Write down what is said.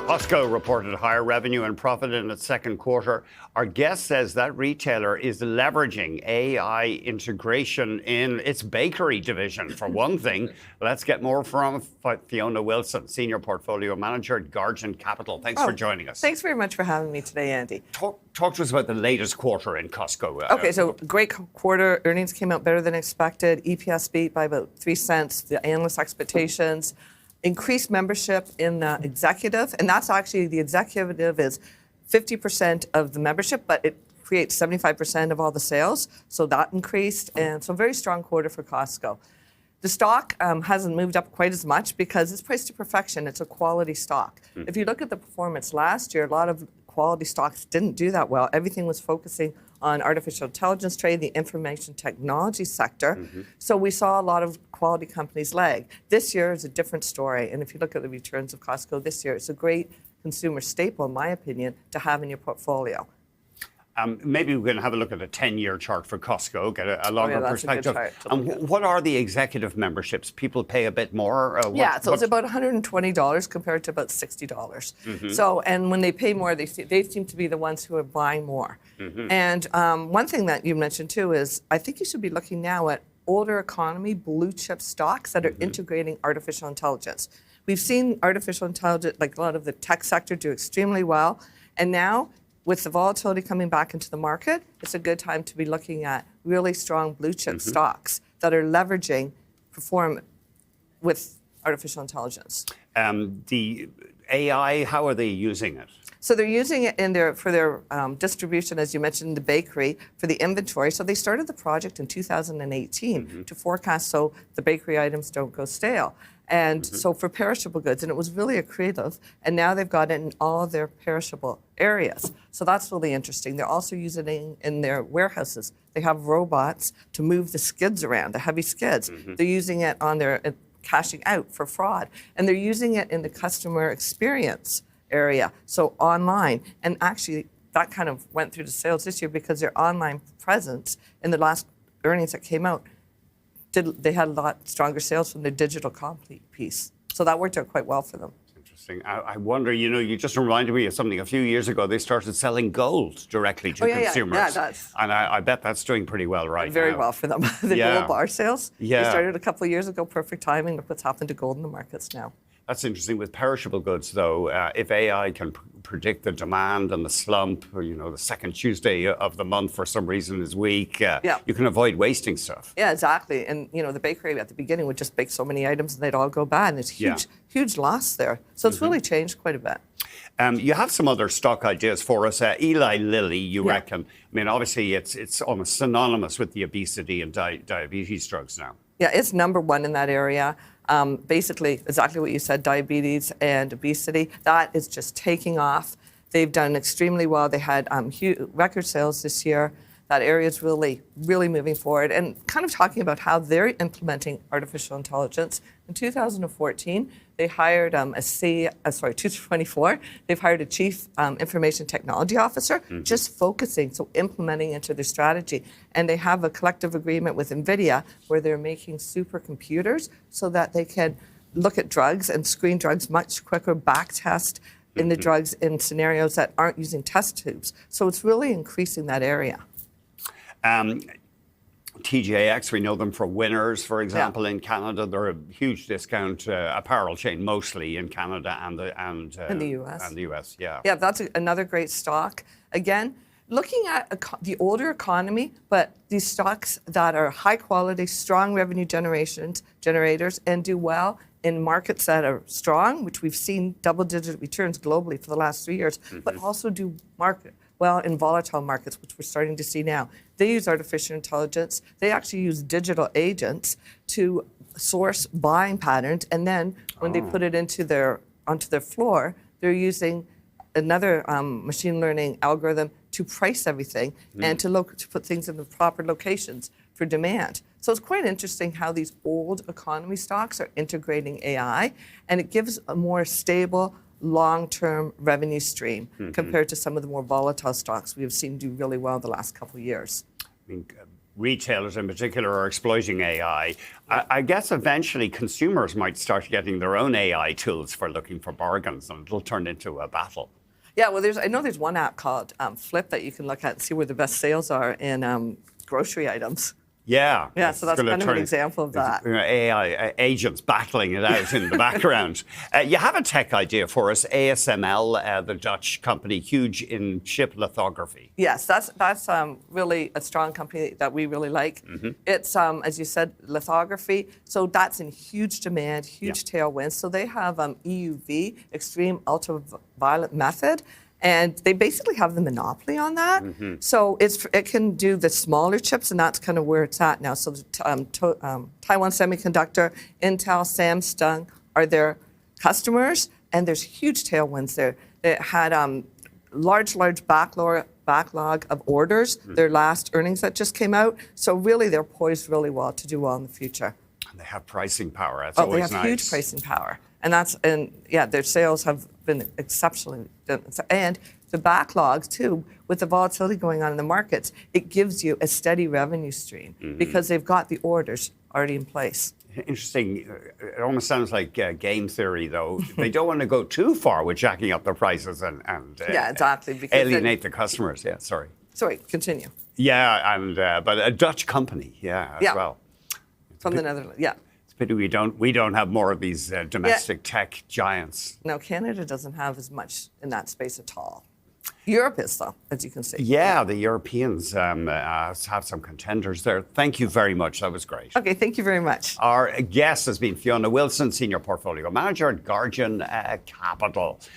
Costco reported higher revenue and profit in its second quarter. Our guest says that retailer is leveraging AI integration in its bakery division. For one thing, let's get more from Fiona Wilson, Senior Portfolio Manager at Guardian Capital. Thanks for joining us. Thanks very much for having me today, Andy. Talk to us about the latest quarter in Costco. Okay, so great quarter. Earnings came out better than expected. EPS beat by about 3 cents, the analyst expectations. Increased membership in the executive, and that's actually, the executive is 50% of the membership, but it creates 75% of all the sales, so that increased, and so a very strong quarter for Costco. The stock hasn't moved up quite as much because it's priced to perfection. It's a quality stock. If you look at the performance last year, a lot of quality stocks didn't do that well. Everything was focusing on artificial intelligence trade, the information technology sector. So we saw a lot of quality companies lag. This year is a different story. And if you look at the returns of Costco this year, it's a great consumer staple, in my opinion, to have in your portfolio. Maybe we're going to have a look at a 10-year chart for Costco, get a longer perspective. What are the executive memberships? People pay a bit more? So it's about $120 compared to about $60. So, and when they pay more, they seem to be the ones who are buying more. And one thing that you mentioned too is I think you should be looking now at older economy blue chip stocks that are integrating artificial intelligence. We've seen artificial intelligence, like a lot of the tech sector, do extremely well. And now, with the volatility coming back into the market, it's a good time to be looking at really strong blue chip stocks that are leveraging perform with artificial intelligence. The AI, how are they using it? So they're using it for their distribution, as you mentioned, in the bakery, for the inventory. So they started the project in 2018 to forecast so the bakery items don't go stale. And so for perishable goods, and it was really creative, and now they've got it in all of their perishable areas. So that's really interesting. They're also using it in their warehouses. They have robots to move the skids around, the heavy skids. They're using it on their cashing out for fraud. And they're using it in the customer experience area, so online. And actually, that kind of went through the sales this year because their online presence in the last earnings that came out, they had a lot stronger sales from their digital complete piece. So that worked out quite well for them. Interesting. I wonder, you just reminded me of something. A few years ago, they started selling gold directly to consumers. Yeah, that's. And I bet that's doing pretty well right now. Very well for them. The gold bar sales. Yeah. They started a couple of years ago, perfect timing. Look what's happened to gold in the markets now. That's interesting. With perishable goods, though, if AI can predict the demand and the slump, or, the second Tuesday of the month for some reason is weak, you can avoid wasting stuff. Yeah, exactly. And, the bakery at the beginning would just bake so many items and they'd all go bad. And there's huge loss there. So it's really changed quite a bit. You have some other stock ideas for us. Eli Lilly, you reckon? I mean, obviously, it's almost synonymous with the obesity and diabetes drugs now. Yeah, it's number one in that area. Basically, exactly what you said, diabetes and obesity, that is just taking off. They've done extremely well. They had record sales this year. That area is really, really moving forward. And kind of talking about how they're implementing artificial intelligence. In 2014, they hired 2024, they've hired a chief information technology officer, just focusing, so implementing into their strategy. And they have a collective agreement with NVIDIA where they're making supercomputers so that they can look at drugs and screen drugs much quicker, back test in the drugs in scenarios that aren't using test tubes. So it's really increasing that area. TJX, we know them for Winners, for example, in Canada. They're a huge discount apparel chain, mostly in Canada and the US. And the US, yeah. Yeah, that's another great stock. Again, looking at the older economy, but these stocks that are high quality, strong revenue generators, and do well in markets that are strong, which we've seen double-digit returns globally for the last 3 years, but also do well in volatile markets, which we're starting to see now. They use artificial intelligence. They actually use digital agents to source buying patterns, and then when they put it onto their floor, they're using another machine learning algorithm to price everything and to put things in the proper locations for demand. So it's quite interesting how these old economy stocks are integrating AI, and it gives a more stable, long-term revenue stream compared to some of the more volatile stocks we have seen do really well the last couple of years. I mean, retailers in particular are exploiting AI. I guess eventually consumers might start getting their own AI tools for looking for bargains, and it'll turn into a battle. Yeah, well, I know there's one app called Flip that you can look at and see where the best sales are in grocery items. Yeah. Yeah, so that's kind of an example of that. AI agents battling it out in the background. You have a tech idea for us, ASML, the Dutch company, huge in chip lithography. Yes, that's really a strong company that we really like. It's, as you said, lithography. So that's in huge demand, huge tailwinds. So they have EUV, extreme ultraviolet method. And they basically have the monopoly on that. So it can do the smaller chips, and that's kind of where it's at now. So Taiwan Semiconductor, Intel, Samsung are their customers, and there's huge tailwinds there. It had large backlog of orders, their last earnings that just came out. So really, they're poised really well to do well in the future. And they have pricing power. That's always nice. They have huge pricing power. And their sales have been exceptionally done. And the backlogs, too, with the volatility going on in the markets, it gives you a steady revenue stream because they've got the orders already in place. Interesting. It almost sounds like game theory, though. They don't want to go too far with jacking up their prices and yeah, exactly. Because alienate the customers. Yeah, sorry. Sorry, continue. Yeah, and but a Dutch company, as well. From the Netherlands, yeah. But we don't have more of these domestic tech giants. No, Canada doesn't have as much in that space at all. Europe is, though, as you can see. Yeah, the Europeans have some contenders there. Thank you very much. That was great. Okay, thank you very much. Our guest has been Fiona Wilson, Senior Portfolio Manager at Guardian Capital.